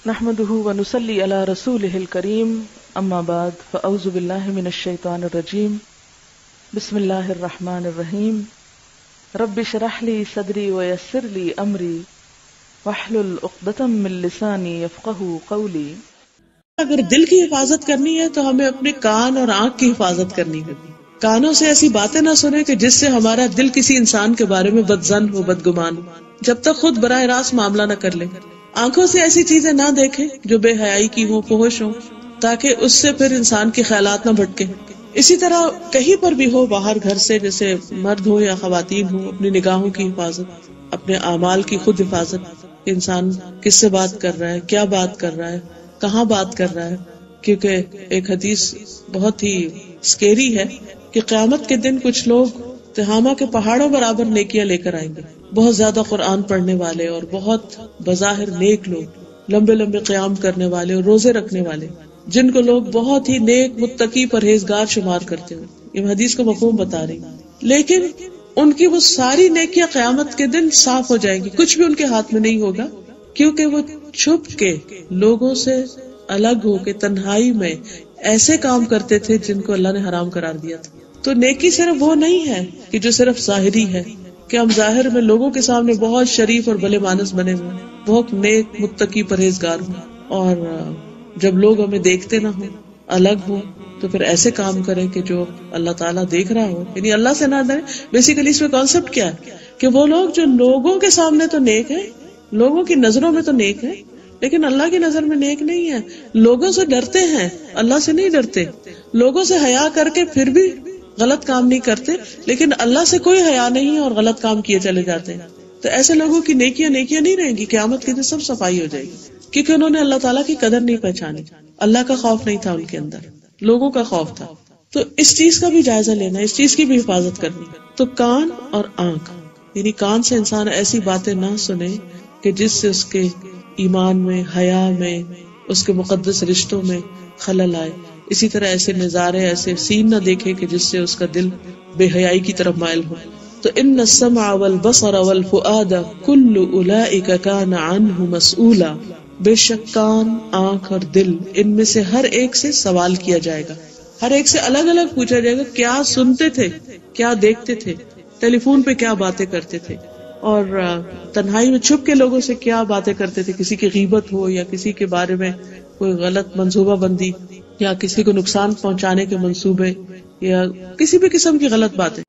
نحمده ونصلي على رسوله الكريم اما بعد فاعوذ بالله من الشيطان الرجيم بسم الله الرحمن الرحيم رب اشرح لي صدري ويسر لي امري واحلل عقدة من لساني يفقهوا قولي۔ اگر دل کی حفاظت کرنی ہے تو ہمیں اپنے کان اور آنکھ کی حفاظت کرنی ہوگی۔ کانوں سے ایسی باتیں نہ سنیں کہ جس سے ہمارا دل کسی انسان کے بارے میں بدظن ہو، بدگمان ہو، جب تک خود براہ راست معاملہ نہ کر لیں۔ آنکھوں سے ایسی چیزیں نہ دیکھیں جو بے حیائی کی ہوں، فحش ہوں، تاکہ اس سے پھر انسان کی خیالات نہ بھٹکیں۔ اسی طرح کہیں پر بھی ہو، باہر گھر سے، جیسے مرد ہو یا خواتین ہو، اپنی نگاہوں کی حفاظت، اپنے اعمال کی خود حفاظت، کہ انسان کس سے بات کر رہا ہے، کیا بات کر رہا ہے، کہاں بات کر رہا ہے۔ کیونکہ ایک حدیث بہت ہی سکیری ہے کہ قیامت کے دن کچھ لوگ تہامہ کے پہاڑوں برابر نیکیاں لے کر آئیں گے، بہت زیادہ قرآن پڑھنے والے اور بہت بظاہر نیک لوگ، لمبے لمبے قیام کرنے والے اور روزے رکھنے والے، جن کو لوگ بہت ہی نیک، متقی، پرہیزگار شمار کرتے ہیں۔ یہ حدیث کا مفہوم بتا رہی، لیکن ان کی وہ ساری نیکیاں قیامت کے دن صاف ہو جائیں گی، کچھ بھی ان کے ہاتھ میں نہیں ہوگا، کیونکہ وہ چھپ کے لوگوں سے الگ ہو کے تنہائی میں ایسے کام کرتے تھے جن کو اللہ نے حرام قرار دیا تھا۔ تو نیکی صرف وہ نہیں ہے کہ جو صرف ظاہری ہے، کہ ہم ظاہر میں لوگوں کے سامنے بہت شریف اور بھلے مانس بنے ہوئے، بہت نیک، متقی، پرہیزگار ہوں، اور جب لوگ ہمیں دیکھتے نہ ہوں، الگ ہوں، تو پھر ایسے کام کریں کہ جو اللہ تعالیٰ دیکھ رہا ہو، یعنی اللہ سے نہ ڈریں۔ بیسیکلی اس میں کانسیپٹ کیا ہے کہ وہ لوگ جو لوگوں کے سامنے تو نیک ہیں، لوگوں کی نظروں میں تو نیک ہیں، لیکن اللہ کی نظر میں نیک نہیں ہے۔ لوگوں سے ڈرتے ہیں، اللہ سے نہیں ڈرتے۔ لوگوں سے حیا کر کے پھر بھی غلط کام نہیں کرتے، لیکن اللہ سے کوئی حیا نہیں اور غلط کام کیے چلے جاتے ہیں۔ تو ایسے لوگوں کی نیکیاں نہیں رہیں گی، قیامت کے دن سب صفائی ہو جائے گی، کیونکہ انہوں نے اللہ تعالیٰ کی قدر نہیں پہچانی، اللہ کا خوف نہیں تھا ان کے اندر، لوگوں کا خوف تھا۔ تو اس چیز کا بھی جائزہ لینا، اس چیز کی بھی حفاظت کرنی۔ تو کان اور آنکھ، یعنی کان سے انسان ایسی باتیں نہ سنے کہ جس سے اس کے ایمان میں، حیا میں، اس کے مقدس رشتوں میں خلل آئے۔ اسی طرح ایسے نظارے، ایسے سین نہ دیکھے کہ جس سے اس کا دل بے حیائی کی طرف مائل ہو۔ تو ان السمع والبصر والفؤاد کل اولئک کان عنہ مسئولا، بے شک کان، آنکھ اور دل، ان میں سے ہر ایک سے سوال کیا جائے گا، ہر ایک سے الگ الگ پوچھا جائے گا، کیا سنتے تھے، کیا دیکھتے تھے، ٹیلی فون پہ کیا باتیں کرتے تھے، اور تنہائی میں چھپ کے لوگوں سے کیا باتیں کرتے تھے، کسی کی غیبت ہو یا کسی کے بارے میں کوئی غلط منصوبہ بندی یا کسی کو نقصان پہنچانے کے منصوبے یا کسی بھی قسم کی غلط باتیں۔